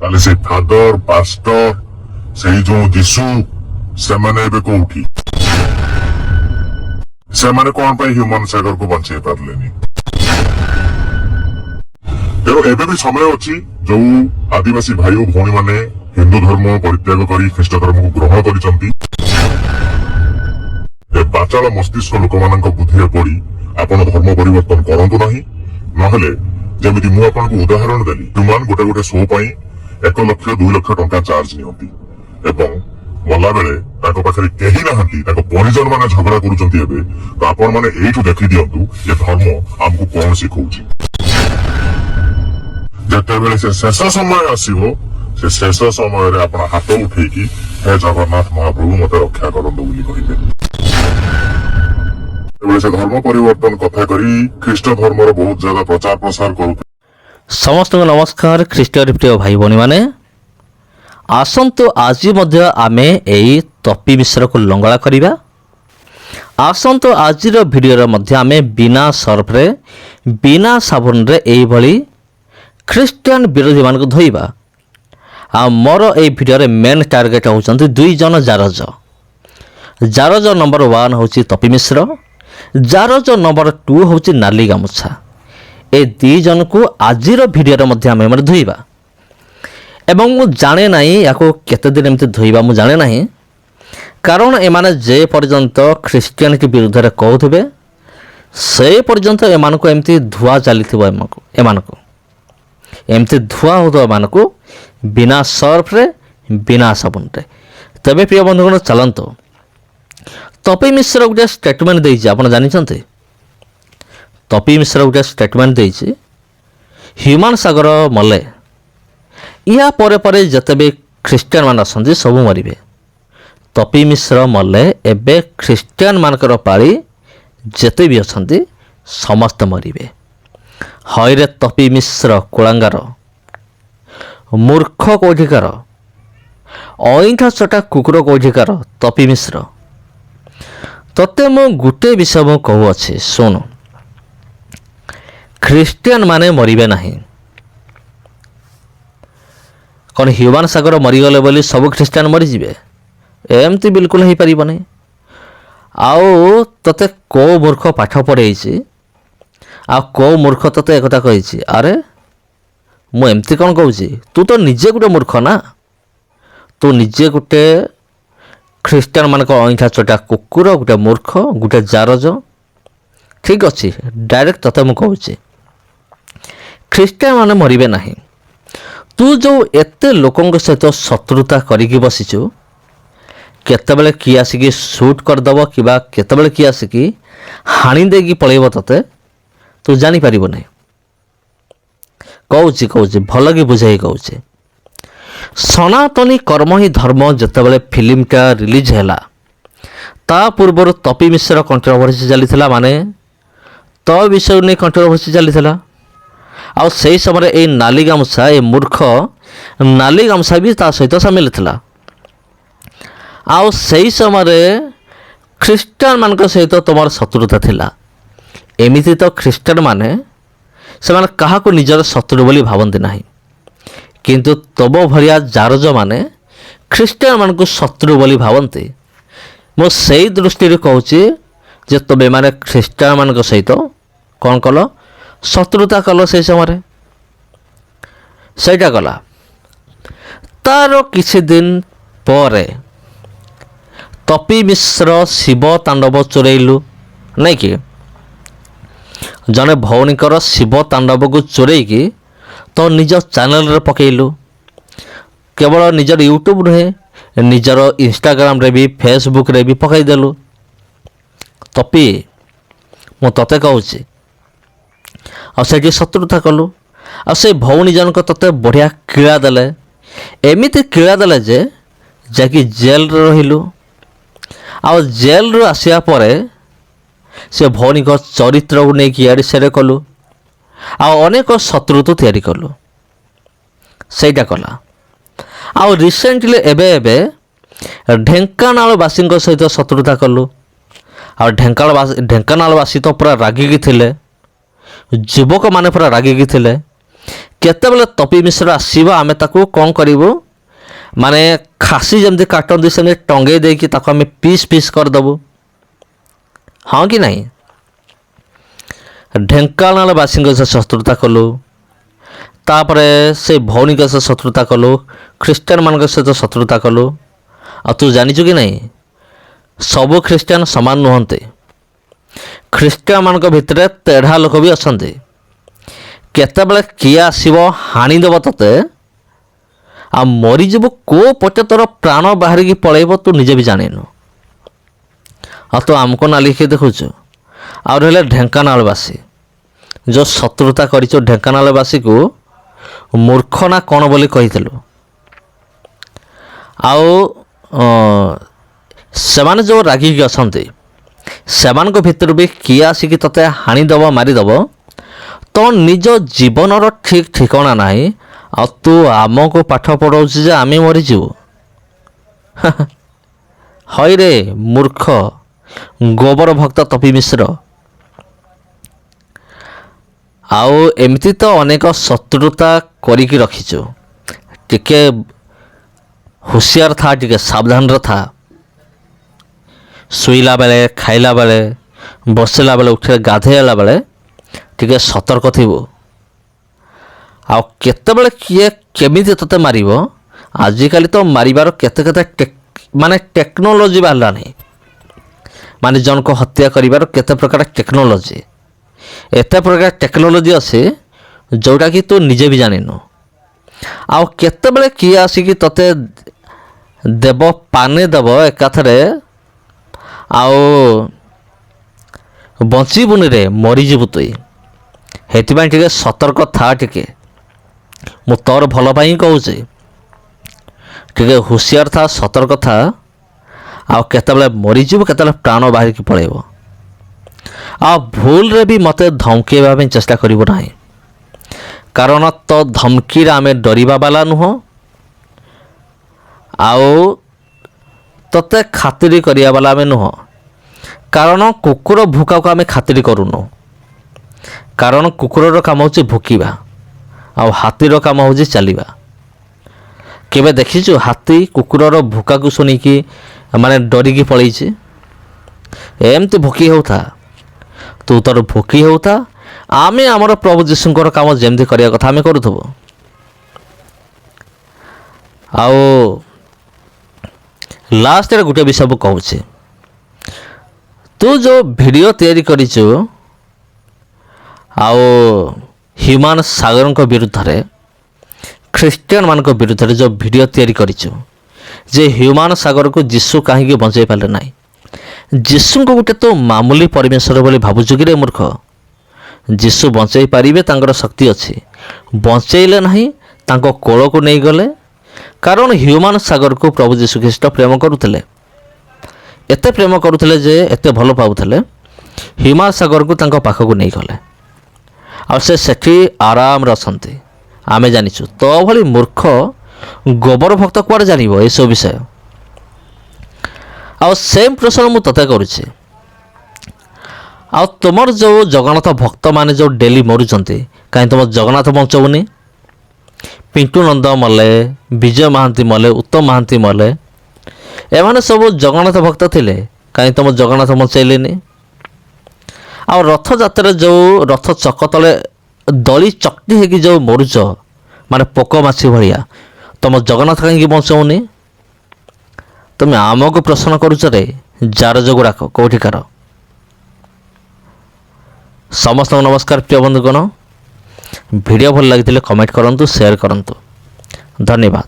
ତାହେଲେ ସେ father pastor ସେଇ ଯୋଉ ଯୀଶୁ ସେମାନେ ଏବେ କୋଉଠି? ସେମାନେ କଣ ପାଇଁ ହ୍ୟୁମାନ ସାଗରକୁ ବଞ୍ଚେଇ ପାରିଲେନି? ତେଣୁ ଏବେ ବି ସମୟ ଅଛି ଯୋଉ ଆଦିବାସୀ ଭାଇ ଓ ଭଉଣୀ ମାନେ ହିନ୍ଦୁ ଧର୍ମ ପରିତ୍ୟାଗ କରି ଖ୍ରୀଷ୍ଟ ଧର୍ମକୁ ଗ୍ରହଣ କରିଛନ୍ତି, ଏ ବାଚାଳ ମସ୍ତିଷ୍କ ଲୋକମାନଙ୍କ ବୁଦ୍ଧିରେ ପଡି ଆପଣ ଧର୍ମ ପରିବର୍ତ୍ତନ କରନ୍ତୁ ନାହିଁ। ନହେଲେ ଯେମିତି ମୁଁ ଆପଣଙ୍କୁ ଉଦାହରଣ ଦେଲି, ହ୍ୟୁମାନ ଗୋଟେ ଶୋ ପାଇଁ 1 ଲକ୍ଷ 2 ଲକ୍ଷ ଟଙ୍କା ଚାର୍ଜ ନିଅନ୍ତି ଏବଂ ଗଲାବେଳେ ତାଙ୍କ ପାଖରେ କେହି ନାହାନ୍ତି, ତାଙ୍କ ପରିଜନ ମାନେ ଝଗଡା କରୁଛନ୍ତି। ଏବେ ତ ଆପଣ ମାନେ ଏଇଠୁ ଦେଖିଦିଅନ୍ତୁ ଯେ ଧର୍ମ ଆମକୁ କଣ ଶିଖଉଛି। ଯେତେବେଳେ ସେ ଶେଷ ସମୟ ଆସିବ, ସେ ଶେଷ ସମୟରେ ଆପଣ ହାତ ଉଠେଇକି ହେ ଜଗନ୍ନାଥ ମହାପ୍ରଭୁ ମତେ ରକ୍ଷା କରନ୍ତୁ ବୋଲି କହିବେ। ସେତେବେଳେ ସେ ଧର୍ମ ପରିବର୍ତ୍ତନ କଥା କରି ଖ୍ରୀଷ୍ଟ ଧର୍ମର ବହୁତ ଜାଗା ପ୍ରଚାର ପ୍ରସାର କରୁଥିଲେ। ସମସ୍ତଙ୍କୁ ନମସ୍କାର। ଖ୍ରୀଷ୍ଟୀୟ ପ୍ରିୟ ଭାଇ ଭଉଣୀମାନେ, ଆସନ୍ତୁ ଆଜି ମଧ୍ୟ ଆମେ ଏହି ତପି ମିଶ୍ରକୁ ଲଙ୍ଗଳା କରିବା। ଆସନ୍ତୁ ଆଜିର ଭିଡ଼ିଓରେ ମଧ୍ୟ ଆମେ ବିନା ସର୍ଫରେ ବିନା ସାବୁନରେ ଏଇଭଳି ଖ୍ରୀଷ୍ଟିଆନ ବିରୋଧୀମାନଙ୍କୁ ଧୋଇବା। ଆଉ ମୋର ଏହି ଭିଡ଼ିଓରେ ମେନ୍ ଟାର୍ଗେଟ୍ ହେଉଛନ୍ତି 2 ଜଣ ଜାରଜ। ଜାରଜ ନମ୍ବର 1 ହେଉଛି ତପି ମିଶ୍ର, ଜାରଜ ନମ୍ବର 2 ହେଉଛି ନାଲି ଗାମୁଛା। ଏ 2 ଜଣକୁ ଆଜିର ଭିଡ଼ିଓରେ ମଧ୍ୟ ଆମେ ଧୋଇବା। ଏବଂ ମୁଁ ଜାଣେ ନାହିଁ ୟାକୁ କେତେ ଦିନ ଏମିତି ଧୋଇବା, ମୁଁ ଜାଣେ ନାହିଁ। କାରଣ ଏମାନେ ଯେ ପର୍ଯ୍ୟନ୍ତ ଖ୍ରୀଷ୍ଟିଆନିଟି ବିରୁଦ୍ଧରେ କହୁଥିବେ ସେ ପର୍ଯ୍ୟନ୍ତ ଏମାନଙ୍କୁ ଏମିତି ଧୁଆ ଚାଲିଥିବ। ଏମାନଙ୍କୁ ଏମିତି ଧୁଆ ହେଉଥିବ ଏମାନଙ୍କୁ ବିନା ସର୍ଫରେ ବିନା ସାବୁନରେ। ତେବେ ପ୍ରିୟ ବନ୍ଧୁଗଣ, ଚାଲନ୍ତୁ। ତପି ମିଶ୍ର ଗୋଟେ ଷ୍ଟେଟମେଣ୍ଟ ଦେଇଛି, ଆପଣ ଜାଣିଛନ୍ତି? ତପି ମିଶ୍ର ଗୋଟେ ଷ୍ଟେଟମେଣ୍ଟ ଦେଇଛି, ହ୍ୟୁମାନ ସାଗର ମଲେ, ୟା ପରେ ପରେ ଯେତେ ବି ଖ୍ରୀଷ୍ଟିଆନ ମାନେ ଅଛନ୍ତି ସବୁ ମରିବେ। ତପି ମିଶ୍ର ମଲେ, ଏବେ ଖ୍ରୀଷ୍ଟିଆନ ମାନଙ୍କର ପାଳି, ଯେତେ ବି ଅଛନ୍ତି ସମସ୍ତେ ମରିବେ। ହଇରେ ତପି ମିଶ୍ର କୁଳାଙ୍ଗାର, ମୂର୍ଖ କୋଉଠିକାର, ଅଇଁଠା ଚଟା କୁକୁର କୋଉଠିକାର ତପି ମିଶ୍ର। ତତେ ମୁଁ ଗୋଟେ ବିଷୟ ମୁଁ କହୁଅଛି, ଶୁଣୁ। ଖ୍ରୀଷ୍ଟିଆନ ମାନେ ମରିବେ ନାହିଁ। କ'ଣ ହ୍ୟୁମାନ ସାଗର ମରିଗଲେ ବୋଲି ସବୁ ଖ୍ରୀଷ୍ଟିଆନ ମରିଯିବେ? ଏମିତି ବିଲକୁଲ ହେଇପାରିବନି। ଆଉ ତତେ କେଉଁ ମୂର୍ଖ ପାଠ ପଢ଼େଇଛି ଆଉ କେଉଁ ମୂର୍ଖ ତତେ ଏକଥା କହିଛି? ଆରେ ମୁଁ ଏମିତି କ'ଣ କହୁଛି, ତୁ ତ ନିଜେ ଗୋଟେ ମୂର୍ଖ ନା। ତୁ ନିଜେ ଗୋଟେ ଖ୍ରୀଷ୍ଟିଆନ ମାନଙ୍କ ଅଇଁଠା ଚଟା କୁକୁର, ଗୋଟେ ମୂର୍ଖ, ଗୋଟେ ଜାରଜ। ଠିକ୍ ଅଛି, ଡାଇରେକ୍ଟ ତତେ ମୁଁ କହୁଛି ଖ୍ରୀଷ୍ଟିଆନ ମାନେ ମରିବେ ନାହିଁ। ତୁ ଯେଉଁ ଏତେ ଲୋକଙ୍କ ସହିତ ଶତ୍ରୁତା କରିକି ବସିଛୁ, କେତେବେଳେ କିଏ ଆସିକି ସୁଟ୍ କରିଦେବ କିମ୍ବା କେତେବେଳେ କିଏ ଆସିକି ହାଣି ଦେଇକି ପଳେଇବ ତତେ, ତୁ ଜାଣିପାରିବୁ ନାହିଁ। କହୁଛି ଭଲ କି ବୁଝେଇ କହୁଛି। ସନାତନୀ କର୍ମ ହିଁ ଧର୍ମ ଯେତେବେଳେ ଫିଲ୍ମଟା ରିଲିଜ୍ ହେଲା, ତା ପୂର୍ବରୁ ତପି ମିଶ୍ର କଣ୍ଟ୍ରୋଭର୍ସି ଚାଲିଥିଲା, ମାନେ ତ ବିଷୟକୁ ନେଇ କଣ୍ଟ୍ରୋଭର୍ସି ଚାଲିଥିଲା। ଆଉ ସେହି ସମୟରେ ଏଇ ନାଲି ଗାମୁଛା, ଏ ମୂର୍ଖ ନାଲି ଗାମୁଛା ବି ତା ସହିତ ସାମିଲ ଥିଲା। ଆଉ ସେହି ସମୟରେ ଖ୍ରୀଷ୍ଟିଆନ ମାନଙ୍କ ସହିତ ତୁମର ଶତ୍ରୁତା ଥିଲା। ଏମିତି ତ ଖ୍ରୀଷ୍ଟିଆନ ମାନେ ସେମାନେ କାହାକୁ ନିଜର ଶତ୍ରୁ ବୋଲି ଭାବନ୍ତି ନାହିଁ, କିନ୍ତୁ ତମ ଭଳିଆ ଜାରଜମାନେ ଖ୍ରୀଷ୍ଟିଆନ ମାନଙ୍କୁ ଶତ୍ରୁ ବୋଲି ଭାବନ୍ତି। ମୁଁ ସେଇ ଦୃଷ୍ଟିରୁ କହୁଛି ଯେ ତୁମେ ମାନେ ଖ୍ରୀଷ୍ଟିଆନ ମାନଙ୍କ ସହିତ କ'ଣ କଲ? ଶତ୍ରୁତା କଲ। ସେହି ସମୟରେ ସେଇଟା ଗଲା। ତାର କିଛି ଦିନ ପରେ ତପି ମିଶ୍ର ଶିବ ତାଣ୍ଡବ ଚୋରେଇଲୁ, ନାଇଁ କି? ଜଣେ ଭଉଣୀଙ୍କର ଶିବ ତାଣ୍ଡବକୁ ଚୋରେଇକି ତ ନିଜ ଚ୍ୟାନେଲରେ ପକେଇଲୁ। କେବଳ ନିଜର ୟୁଟ୍ୟୁବ୍ ନୁହେଁ, ନିଜର ଇନଷ୍ଟାଗ୍ରାମରେ ବି, ଫେସବୁକରେ ବି ପକାଇଦେଲୁ। ତପି, ମୁଁ ତତେ କହୁଛି, ଆଉ ସେଇଠି ଶତ୍ରୁତା କଲୁ। ଆଉ ସେ ଭଉଣୀ ଜଣକ ତତେ ବଢ଼ିଆ କିଳା ଦେଲେ, ଏମିତି କିଳା ଦେଲେ ଯେ ଯାଇକି ଜେଲରେ ରହିଲୁ। ଆଉ ଜେଲରୁ ଆସିବା ପରେ ସେ ଭଉଣୀଙ୍କ ଚରିତ୍ରକୁ ନେଇକି ଇଆଡ଼େ ସିଆଡ଼େ କଲୁ, ଆଉ ଅନେକ ଶତ୍ରୁତା ତିଆରି କଲୁ। ସେଇଟା କଲା। ଆଉ ରିସେଣ୍ଟଲି ଏବେ ଢେଙ୍କାନାଳବାସୀଙ୍କ ସହିତ ଶତ୍ରୁତା କଲୁ। ଆଉ ଢେଙ୍କାନାଳବାସୀ ତ ପୁରା ରାଗିକି ଥିଲେ, ଯୁବକମାନେ ପୁରା ରାଗିକି ଥିଲେ। କେତେବେଳେ ତପି ମିଶ୍ର ଆସିବ ଆମେ ତାକୁ କ'ଣ କରିବୁ, ମାନେ ଖାସି ଯେମିତି କାଟନ୍ତି ସେମିତି ଟଙ୍ଗେଇ ଦେଇକି ତାକୁ ଆମେ ପିସ୍ ପିସ୍ କରିଦେବୁ, ହଁ କି ନାହିଁ? ଢେଙ୍କାନାଳବାସୀଙ୍କ ସହ ଶତ୍ରୁତା କଲୁ, ତାପରେ ସେ ଭଉଣୀଙ୍କ ସହ ଶତ୍ରୁତା କଲୁ, ଖ୍ରୀଷ୍ଟିଆନମାନଙ୍କ ସହିତ ଶତ୍ରୁତା କଲୁ। ଆଉ ତୁ ଜାଣିଛୁ କି ନାହିଁ, ସବୁ ଖ୍ରୀଷ୍ଟିଆନ ସମାନ ନୁହନ୍ତି। ଖ୍ରୀଷ୍ଟିଆନମାନଙ୍କ ଭିତରେ ତେଢ଼ା ଲୋକ ବି ଅଛନ୍ତି। କେତେବେଳେ କିଏ ଆସିବ ହାଣିଦେବ ତତେ, ଆଉ ମରିଯିବୁ, କେଉଁ ପଟେ ତୋର ପ୍ରାଣ ବାହାରିକି ପଳେଇବ ତୁ ନିଜେ ବି ଜାଣିନୁ। ଆଉ ତୁ ଆମକୁ ନାଲିକି ଦେଖୁଛୁ। ଆଉ ରହିଲେ ଢେଙ୍କାନାଳବାସୀ, ଯେଉଁ ଶତ୍ରୁତା କରିଛୁ ଢେଙ୍କାନାଳବାସୀକୁ ମୂର୍ଖ ନା କ'ଣ ବୋଲି କହିଥିଲୁ। ଆଉ ସେମାନେ ଯେଉଁ ରାଗିକି ଅଛନ୍ତି ସେମାନଙ୍କ ଭିତରୁ ବି କିଏ ଆସିକି ତୋତେ ହାଣିଦେବ, ମାରିଦେବ, ତ ନିଜ ଜୀବନର ଠିକ୍ ଠିକଣା ନାହିଁ। ଆଉ ତୁ ଆମକୁ ପାଠ ପଢ଼ାଉଛୁ ଯେ ଆମେ ମରିଯିବୁ। ହଇରେ ମୂର୍ଖ ଗୋବର ଭକ୍ତ ତପି ମିଶ୍ର। ଆଉ ଏମିତି ତ ଅନେକ ଶତ୍ରୁତା କରିକି ରଖିଛୁ। ଟିକେ ହୁସିଆର ଥା, ଟିକେ ସାବଧାନର ଥା। ଶୋଇଲା ବେଳେ, ଖାଇଲା ବେଳେ, ବସିଲା ବେଳେ, ଉଠିଲେ ଗାଧୋଇଲା ବେଳେ ଟିକେ ସତର୍କ ଥିବୁ। ଆଉ କେତେବେଳେ କିଏ କେମିତି ତୋତେ ମାରିବ, ଆଜିକାଲି ତ ମାରିବାର କେତେ ମାନେ ଟେକ୍ନୋଲୋଜି ବାହାରିଲାଣି। ମାନେ ଜଣକୁ ହତ୍ୟା କରିବାର କେତେ ପ୍ରକାର ଟେକ୍ନୋଲୋଜି, ଏତେ ପ୍ରକାର ଟେକ୍ନୋଲୋଜି ଅଛି ଯେଉଁଟାକି ତୁ ନିଜେ ବି ଜାଣିନୁ। ଆଉ କେତେବେଳେ କିଏ ଆସିକି ତୋତେ ଦେବ, ପାନେ ଦେବ ଏକାଥରେ, ଆଉ ବଞ୍ଚିବୁନି ରେ, ମରିଯିବୁ ତୁଇ। ସେଥିପାଇଁ ଟିକେ ସତର୍କ ଥା। ଟିକେ ମୁଁ ତୋର ଭଲ ପାଇଁ ହିଁ କହୁଛି। ଟିକେ ହୁସିଆର ଥା, ସତର୍କ ଥା। ଆଉ କେତେବେଳେ ମରିଯିବୁ, କେତେବେଳେ ପ୍ରାଣ ବାହାରିକି ପଳେଇବ। ଆଉ ଭୁଲରେ ବି ମୋତେ ଧମକେଇବା ପାଇଁ ଚେଷ୍ଟା କରିବୁ ନାହିଁ, କାରଣ ତ ଧମକିରେ ଆମେ ଡରିବା ବାଲା ନୁହଁ। ଆଉ ତୋତେ ଖାତିରି କରିବା ବାଲା ଆମେ ନୁହଁ, କାରଣ କୁକୁର ଭୁକାକୁ ଆମେ ଖାତିରି କରୁନୁ। କାରଣ କୁକୁରର କାମ ହେଉଛି ଭୁକିବା, ଆଉ ହାତୀର କାମ ହେଉଛି ଚାଲିବା। କେବେ ଦେଖିଛୁ ହାତୀ କୁକୁରର ଭୁକାକୁ ଶୁଣିକି ମାନେ ଡରିକି ପଳେଇଛି? ଏମିତି ଭୁକି ହେଉଥା, ତୁ ତୋର ଭୁକି ହେଉଥା। ଆମେ ଆମର ପ୍ରଭୁ ଯୀଶୁଙ୍କର କାମ ଯେମିତି କରିବା କଥା ଆମେ କରୁଥିବୁ। ଆଉ ଲାଷ୍ଟରେ ଗୋଟେ ବିଷୟ ମୁଁ କହୁଛି, ତୁ ଯେଉଁ ଭିଡ଼ିଓ ତିଆରି କରିଛୁ ଆଉ ହ୍ୟୁମାନ ସାଗରଙ୍କ ବିରୁଦ୍ଧରେ, ଖ୍ରୀଷ୍ଟିଆନମାନଙ୍କ ବିରୁଦ୍ଧରେ ଯେଉଁ ଭିଡ଼ିଓ ତିଆରି କରିଛୁ, ଯେ ହ୍ୟୁମାନ ସାଗରକୁ ଯୀଶୁ କାହିଁକି ବଞ୍ଚାଇ ପାରିଲେ ନାହିଁ? ଯୀଶୁଙ୍କୁ ଗୋଟେ ତୁ ମାମୁଲି ପରମେଶ୍ୱର ବୋଲି ଭାବୁଛୁ କି ରେ ମୂର୍ଖ? ଯୀଶୁ ବଞ୍ଚାଇ ପାରିବେ, ତାଙ୍କର ଶକ୍ତି ଅଛି। ବଞ୍ଚାଇଲେ ନାହିଁ, ତାଙ୍କ କୋଳକୁ ନେଇଗଲେ। କାରଣ ହ୍ୟୁମାନ ସାଗରକୁ ପ୍ରଭୁ ଯୀଶୁ ଖ୍ରୀଷ୍ଟ ପ୍ରେମ କରୁଥିଲେ, ଏତେ ପ୍ରେମ କରୁଥିଲେ ଯେ, ଏତେ ଭଲ ପାଉଥିଲେ, ହ୍ୟୁମାନ ସାଗରକୁ ତାଙ୍କ ପାଖକୁ ନେଇଗଲେ। ଆଉ ସେ ସେଠି ଆରାମରେ ଅଛନ୍ତି। ଆମେ ଜାଣିଛୁ। ତୋ ଭଳି ମୂର୍ଖ ଗୋବର ଭକ୍ତ କୁଆଡ଼େ ଜାଣିବ ଏସବୁ ବିଷୟ? ଆଉ ସେମ୍ ପ୍ରଶ୍ନ ମୁଁ ତୋତେ କରୁଛି, ଆଉ ତୁମର ଯେଉଁ ଜଗନ୍ନାଥ ଭକ୍ତମାନେ ଯେଉଁ ଡେଲି ମରୁଛନ୍ତି, କାହିଁ ତୁମ ଜଗନ୍ନାଥ ବଞ୍ଚଉନି? ପିଣ୍ଟୁ ନନ୍ଦ ମଲେ, ବିଜୟ ମହାନ୍ତି ମଲେ, ଉତ୍ତମ ମହାନ୍ତି ମଲେ, ଏମାନେ ସବୁ ଜଗନ୍ନାଥ ଭକ୍ତ ଥିଲେ, କାହିଁ ତୁମ ଜଗନ୍ନାଥ ବଞ୍ଚାଇଲେନି? ଆଉ ରଥଯାତ୍ରାରେ ଯେଉଁ ରଥ ଚକ ତଳେ ଦଳି ଚକଟି ହେଇକି ଯେଉଁ ମରୁଛ, ମାନେ ପୋକ ମାଛି ଭଳିଆ, ତୁମ ଜଗନ୍ନାଥ କାହିଁକି ବଞ୍ଚଉନି? ତୁମେ ଆମକୁ ପ୍ରଶ୍ନ କରୁଛ ରେ ଜାର ଯୋଗୁଡ଼ାକ କେଉଁଠିକାର? ସମସ୍ତଙ୍କୁ ନମସ୍କାର ପ୍ରିୟ ବନ୍ଧୁଗଣ। ଭିଡ଼ିଓ ଭଲ ଲାଗିଥିଲେ କମେଣ୍ଟ କରନ୍ତୁ, ସେୟାର କରନ୍ତୁ। ଧନ୍ୟବାଦ।